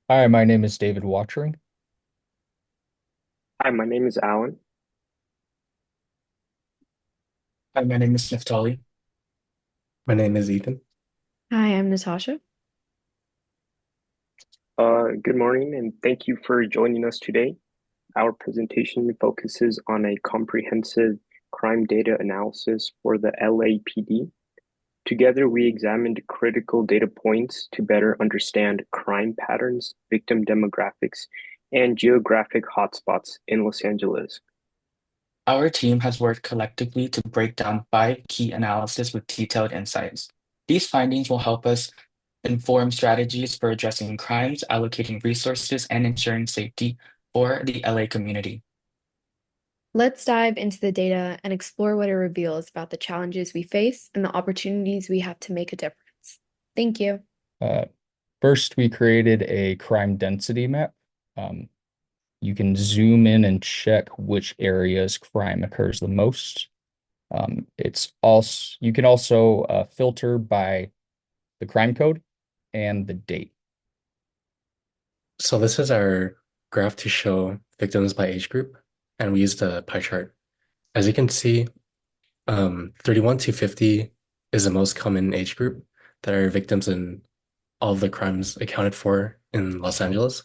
Hi, my name is David Watring. Hi, my name is Allan. Hi, my name is Neftaly. My name is Ethan. Hi, I'm Natasha. Good morning, and thank you for joining us today. Our presentation focuses on a comprehensive crime data analysis for the LAPD. Together, we examined critical data points to better understand crime patterns, victim demographics, and geographic hotspots in Los Angeles. Our team has worked collectively to break down five key analyses with detailed insights. These findings will help us inform strategies for addressing crimes, allocating resources, and ensuring safety for the LA community. Let's dive into the data and explore what it reveals about the challenges we face and the opportunities we have to make a difference. Thank you. Uh, First, we created a crime density map. Um, you can zoom in and check which areas crime occurs the most. It's also you can also filter by the crime code and the date. So this is our graph to show victims by age group, and we used a pie chart. As you can see, 31 to 50 is the most common age group that are victims in all of the crimes accounted for in Los Angeles,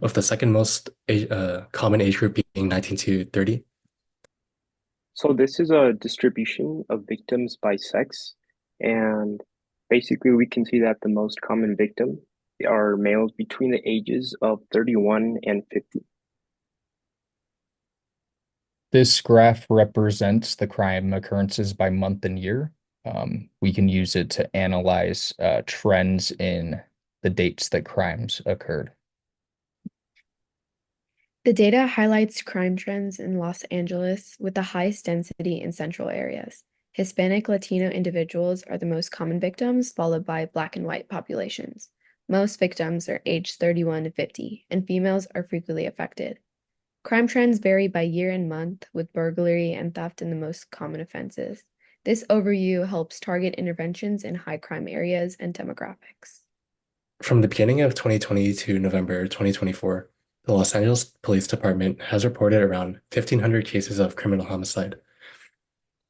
with the second most common age group being 19 to 30. So this is a distribution of victims by sex, and basically we can see that the most common victim are males between the ages of 31 and 50. This graph represents the crime occurrences by month and year. We can use it to analyze trends in the dates that crimes occurred. The data highlights crime trends in Los Angeles with the highest density in central areas. Hispanic Latino individuals are the most common victims, followed by Black and white populations. Most victims are aged 31 to 50, and females are frequently affected. Crime trends vary by year and month, with burglary and theft in the most common offenses. This overview helps target interventions in high crime areas and demographics. From the beginning of 2020 to November 2024, the Los Angeles Police Department has reported around 1,500 cases of criminal homicide.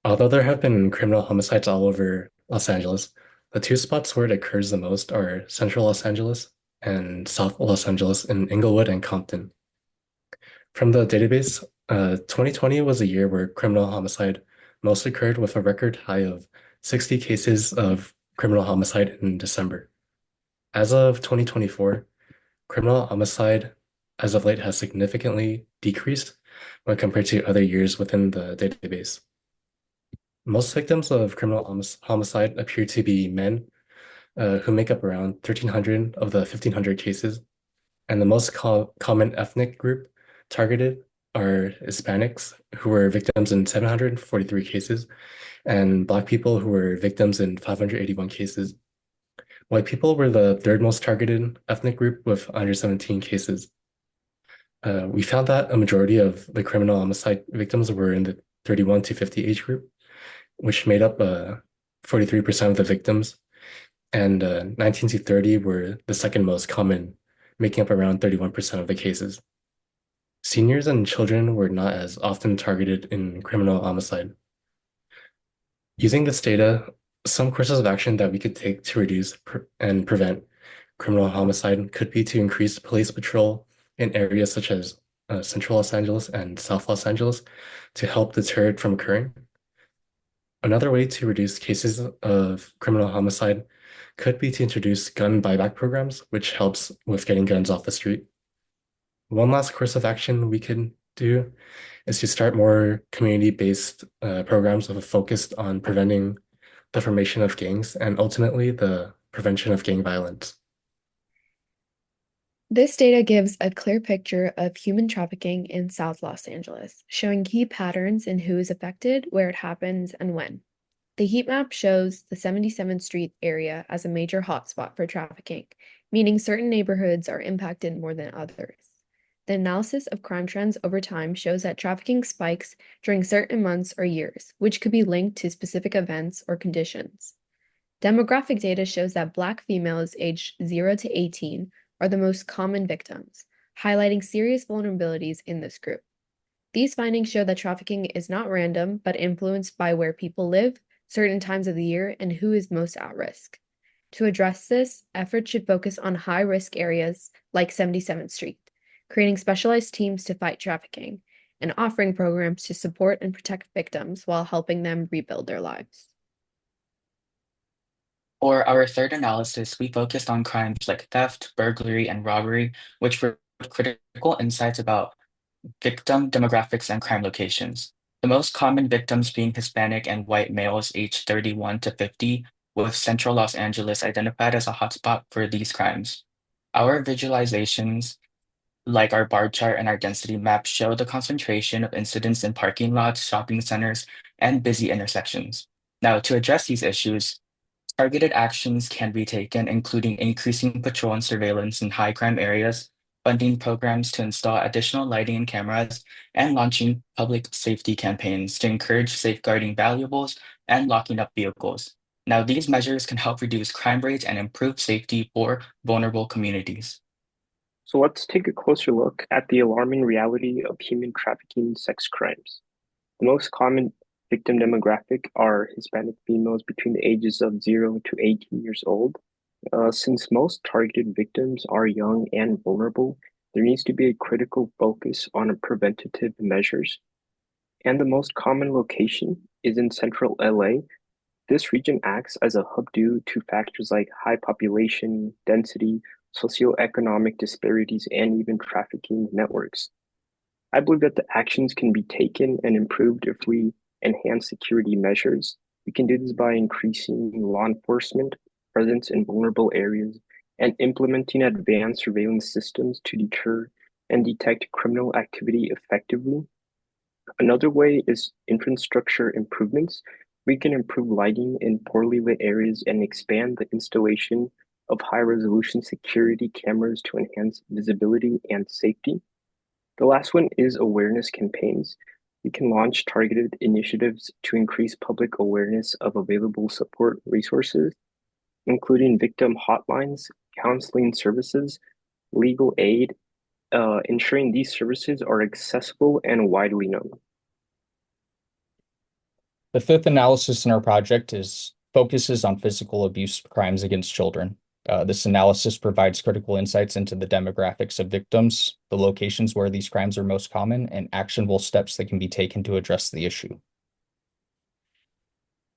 Although there have been criminal homicides all over Los Angeles, the two spots where it occurs the most are Central Los Angeles and South Los Angeles in Inglewood and Compton. From the database, 2020 was a year where criminal homicide most occurred with a record high of 60 cases of criminal homicide in December. As of 2024, criminal homicide as of late has significantly decreased when compared to other years within the database. Most victims of criminal homicide appear to be men, who make up around 1,300 of the 1,500 cases, and the most common ethnic group targeted are Hispanics, who were victims in 743 cases, and Black people, who were victims in 581 cases. White people were the third most targeted ethnic group with 117 cases. We found that a majority of the criminal homicide victims were in the 31 to 50 age group, which made up 43% of the victims, and 19 to 30 were the second most common, making up around 31% of the cases. Seniors and children were not as often targeted in criminal homicide. Using this data, some courses of action that we could take to reduce and prevent criminal homicide could be to increase police patrol in areas such as Central Los Angeles and South Los Angeles to help deter it from occurring. Another way to reduce cases of criminal homicide could be to introduce gun buyback programs, which helps with getting guns off the street. One last course of action we could do is to start more community-based programs with a focus on preventing the formation of gangs and ultimately the prevention of gang violence. This data gives a clear picture of human trafficking in South Los Angeles, showing key patterns in who is affected, where it happens, and when. The heat map shows the 77th Street area as a major hotspot for trafficking, meaning certain neighborhoods are impacted more than others. The analysis of crime trends over time shows that trafficking spikes during certain months or years, which could be linked to specific events or conditions. Demographic data shows that Black females aged 0 to 18 are are the most common victims, highlighting serious vulnerabilities in this group. These findings show that trafficking is not random, but influenced by where people live, certain times of the year, and who is most at risk. To address this, efforts should focus on high-risk areas like 77th Street, creating specialized teams to fight trafficking, and offering programs to support and protect victims while helping them rebuild their lives. For our third analysis, we focused on crimes like theft, burglary, and robbery, which were critical insights about victim demographics and crime locations. The most common victims being Hispanic and white males aged 31 to 50, with central Los Angeles identified as a hotspot for these crimes. Our visualizations, like our bar chart and our density map, show the concentration of incidents in parking lots, shopping centers, and busy intersections. Now, to address these issues, targeted actions can be taken, including increasing patrol and surveillance in high crime areas, funding programs to install additional lighting and cameras, and launching public safety campaigns to encourage safeguarding valuables and locking up vehicles. Now, these measures can help reduce crime rates and improve safety for vulnerable communities. So let's take a closer look at the alarming reality of human trafficking sex crimes. The most common victim demographic are Hispanic females between the ages of 0 to 18 years old. Since most targeted victims are young and vulnerable, there needs to be a critical focus on preventative measures. And the most common location is in central LA. This region acts as a hub due to factors like high population density, socioeconomic disparities, and even trafficking networks. I believe that the actions can be taken and improved if we enhance security measures. We can do this by increasing law enforcement presence in vulnerable areas and implementing advanced surveillance systems to deter and detect criminal activity effectively. Another way is infrastructure improvements. We can improve lighting in poorly lit areas and expand the installation of high-resolution security cameras to enhance visibility and safety. The last one is awareness campaigns. We can launch targeted initiatives to increase public awareness of available support resources, including victim hotlines, counseling services, legal aid, ensuring these services are accessible and widely known. The fifth analysis in our project focuses on physical abuse crimes against children. This analysis provides critical insights into the demographics of victims, the locations where these crimes are most common, and actionable steps that can be taken to address the issue.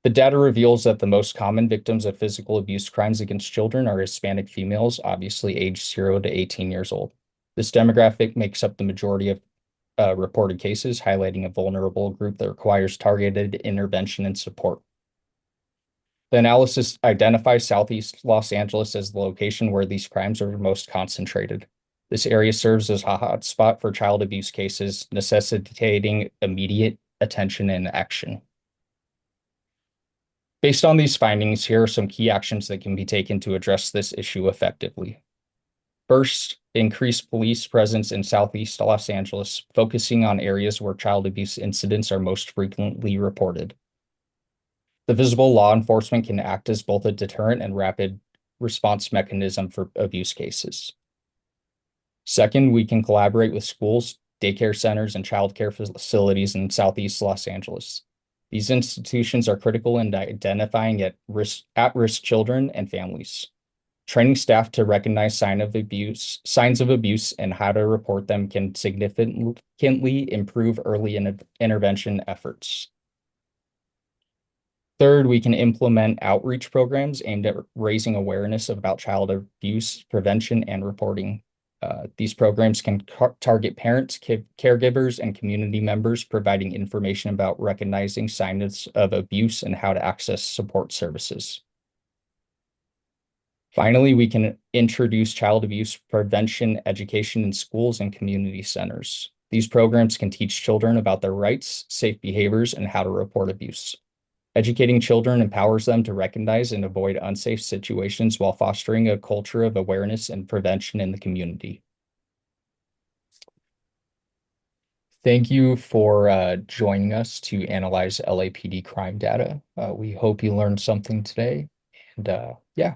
The data reveals that the most common victims of physical abuse crimes against children are Hispanic females, obviously aged 0 to 18 years old. This demographic makes up the majority of reported cases, highlighting a vulnerable group that requires targeted intervention and support. The analysis identifies Southeast Los Angeles as the location where these crimes are most concentrated. This area serves as a hotspot for child abuse cases, necessitating immediate attention and action. Based on these findings, here are some key actions that can be taken to address this issue effectively. First, increase police presence in Southeast Los Angeles, focusing on areas where child abuse incidents are most frequently reported. The visible law enforcement can act as both a deterrent and rapid response mechanism for abuse cases. Second, we can collaborate with schools, daycare centers, and childcare facilities in Southeast Los Angeles. These institutions are critical in identifying at-risk children and families. Training staff to recognize signs of abuse and how to report them can significantly improve early intervention efforts. Third, we can implement outreach programs aimed at raising awareness about child abuse prevention and reporting. These programs can target parents, caregivers, and community members, providing information about recognizing signs of abuse and how to access support services. Finally, we can introduce child abuse prevention education in schools and community centers. These programs can teach children about their rights, safe behaviors, and how to report abuse. Educating children empowers them to recognize and avoid unsafe situations while fostering a culture of awareness and prevention in the community. Thank you for joining us to analyze LAPD crime data. We hope you learned something today. And yeah.